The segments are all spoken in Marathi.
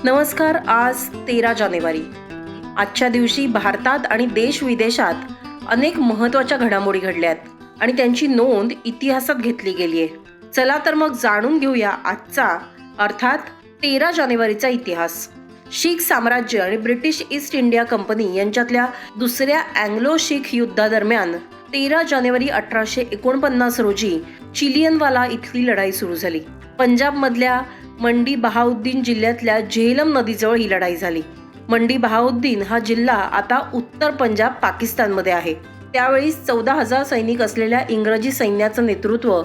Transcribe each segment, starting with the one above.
नमस्कार. आज 13 जानेवारी. आजच्या दिवशी भारतात आणि देश विदेशात अनेक महत्त्वाच्या घडामोडी घडल्यात आणि त्यांची नोंद इतिहासात घेतली गेली आहे. चला तर मग जाणून घेऊया आजचा अर्थात 13 जानेवारीचा इतिहास. शीख साम्राज्य आणि ब्रिटिश ईस्ट इंडिया कंपनी यांच्यातल्या दुसऱ्या अँग्लो शीख युद्धादरम्यान 13 जानेवारी 1849 रोजी चिलियनवाला इथली लढाई सुरू झाली. पंजाबमधल्या मंडी बहाउद्दीन जिल्ह्यातल्या झेलम नदीजवळ ही लढाई झाली. मंडी बहाउद्दीन हा जिल्हा आता उत्तर पंजाब पाकिस्तानमध्ये आहे. त्यावेळी 14,000 सैनिक असलेल्या इंग्रजी सैन्याचं नेतृत्व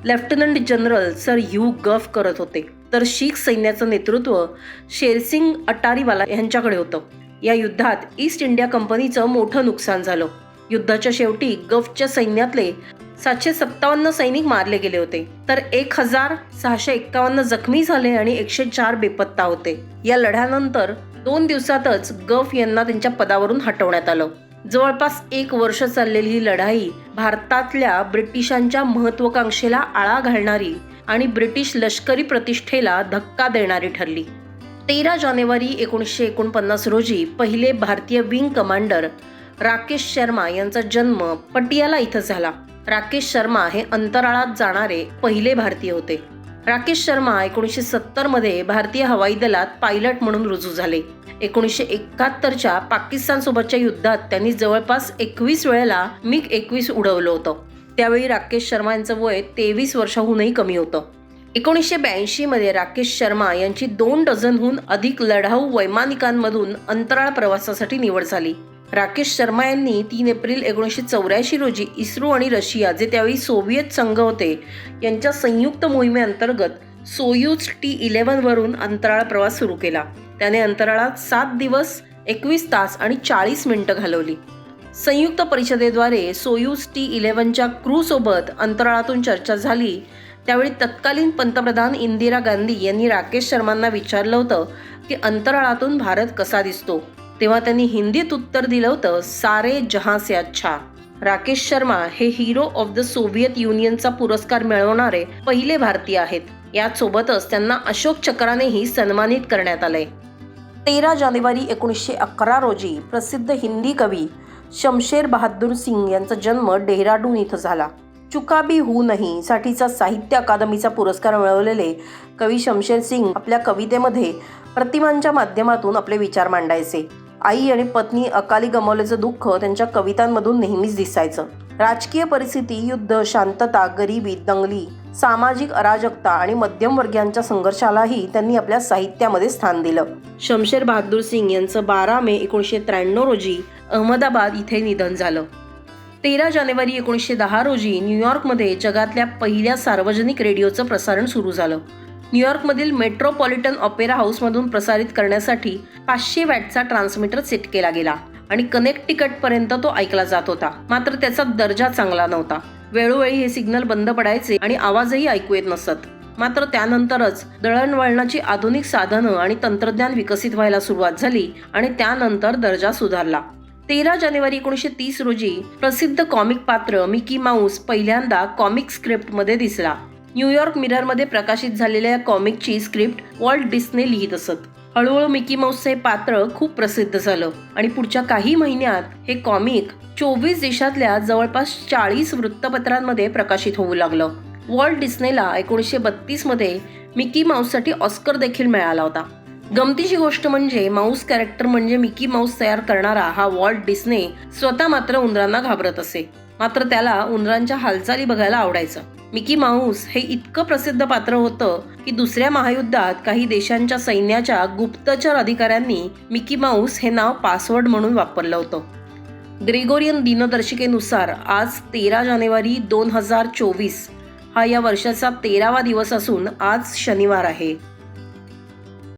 लेफ्टनंट जनरल सर ह्यू गफ करत होते, तर शीख सैन्याचं नेतृत्व शेरसिंग अटारीवाला यांच्याकडे होतं. या युद्धात ईस्ट इंडिया कंपनीचं मोठं नुकसान झालं. युद्धाच्या शेवटी गफच्या सैन्यातले 757 सैनिक मारले गेले होते, तर 1,651 जखमी झाले आणि 104 बेपत्ता होते. या लढ्यानंतर 2 दिवसातच गफ यांना त्यांच्या पदावरून हटवण्यात आलं. जवळपास 1 वर्ष चाललेली ही लढाई भारतातल्या ब्रिटिशांच्या महत्वाकांक्षेला आळा घालणारी आणि ब्रिटिश लष्करी प्रतिष्ठेला धक्का देणारी ठरली. 13 जानेवारी 1949 रोजी पहिले भारतीय विंग कमांडर राकेश शर्मा यांचा जन्म पटियाला इथं झाला. राकेश शर्मा हे अंतराळात जाणारे पहिले भारतीय होते. राकेश शर्मा 1970 मध्ये भारतीय हवाई दलात पायलट म्हणून रुजू झाले. 1971च्या पाकिस्तान सोबतच्या युद्धात त्यांनी जवळपास 21 वेळेला MiG-21 उडवलं होतं. त्यावेळी राकेश शर्मा यांचं वय 23 वर्षाहूनही कमी होतं. 1982 मध्ये राकेश शर्मा यांची 2 डझनहून अधिक लढाऊ वैमानिकांमधून अंतराळ प्रवासासाठी निवड झाली. राकेश शर्मा यांनी 3 एप्रिल 1984 रोजी इस्रो आणि रशिया, जे त्यावेळी सोव्हिएत संघ होते, यांच्या संयुक्त मोहिमेअंतर्गत सोयूज T-11 वरून अंतराळ प्रवास सुरू केला. त्याने अंतराळात 7 दिवस 21 तास आणि 40 मिनिटं घालवली. संयुक्त परिषदेद्वारे सोयूज T-11च्या क्रू सोबत अंतराळातून चर्चा झाली. त्यावेळी तत्कालीन पंतप्रधान इंदिरा गांधी यांनी राकेश शर्मांना विचारलं होतं की अंतराळातून भारत कसा दिसतो. तेव्हा त्यांनी हिंदीत उत्तर दिलं होतं, सारे जहां से अच्छा. राकेश शर्मा हे हिरो ऑफ द सोव्हिएत युनियनचा पुरस्कार मिळवणारे पहिले भारतीय आहेत. यासोबतच त्यांना अशोक चक्रानेही सन्मानित करण्यात आलंय. 13 जानेवारी 1911 रोजी प्रसिद्ध हिंदी कवी शमशेर बहादूर सिंग यांचा जन्म डेहराडून इथं झाला. चुका भी हू नहीं साठीचा साहित्य अकादमीचा पुरस्कार मिळवलेले कवी शमशेर सिंग आपल्या कवितेमध्ये प्रतिमांच्या माध्यमातून आपले विचार मांडायचे. आई आणि पत्नी अकाली गमावल्याचं दुःख त्यांच्या कवितांमधून नेहमीच दिसायचं. राजकीय परिस्थिती, युद्ध, शांतता, गरिबी, दंगली, सामाजिक अराजकता आणि मध्यमवर्गीयांच्या संघर्षालाही त्यांनी आपल्या साहित्यामध्ये स्थान दिलं. शमशेर बहादूर सिंग यांचं 12 मे 1993 रोजी अहमदाबाद इथे निधन झालं. 13 जानेवारी 1910 रोजी न्यूयॉर्कमध्ये जगातल्या पहिल्या सार्वजनिक रेडिओचं प्रसारण सुरू झालं. न्यूयॉर्कमधील मेट्रोपॉलिटन ऑपेरा हाऊसमधून प्रसारित करण्यासाठी 500 वॅटचा ट्रान्समीटर सेट केला गेला आणि कनेक्टिकटपर्यंत तो ऐकला जात होता. मात्र त्याचा दर्जा चांगला नव्हता. वेळोवेळी हे सिग्नल बंद पडायचे आणि आवाजही ऐकू येत नसत. मात्र त्यानंतरच दळणवळणाची आधुनिक साधनं आणि तंत्रज्ञान विकसित व्हायला सुरुवात झाली आणि त्यानंतर दर्जा सुधारला. 13 जानेवारी 1930 रोजी प्रसिद्ध कॉमिक पात्र मिकी माऊस पहिल्यांदा कॉमिक स्क्रिप्टमध्ये दिसला. न्यूयॉर्क मिररमध्ये प्रकाशित झालेल्या या कॉमिकची स्क्रिप्ट वॉल्ट डिस्ने लिहित असत. हळूहळू मिकी माऊसचे पात्र खूप प्रसिद्ध झालं आणि पुढच्या काही महिन्यात हे कॉमिक 24 देशातल्या जवळपास 40 वृत्तपत्रांमध्ये प्रकाशित होऊ लागलं. वॉल्ट डिस्नेला 1932 मध्ये मिकी माऊससाठी ऑस्कर देखील मिळाला होता. गमतीची गोष्ट म्हणजे माऊस कॅरेक्टर म्हणजे मिकी माऊस तयार करणारा हा वॉल्ट डिस्ने स्वतः मात्र उंदरांना घाबरत असे. मात्र त्याला उंदरांच्या हालचाली बघायला आवडायचं. मिकी माऊस हे इतकं प्रसिद्ध पात्र होतं की दुसऱ्या महायुद्धात काही देशांच्या सैन्याच्या गुप्तचर अधिकाऱ्यांनी मिकी माऊस हे नाव पासवर्ड म्हणून वापरलं होतं. ग्रेगोरियन दिनदर्शिकेनुसार आज 13 जानेवारी 2024 हा या वर्षाचा 13वा दिवस असून आज शनिवार आहे.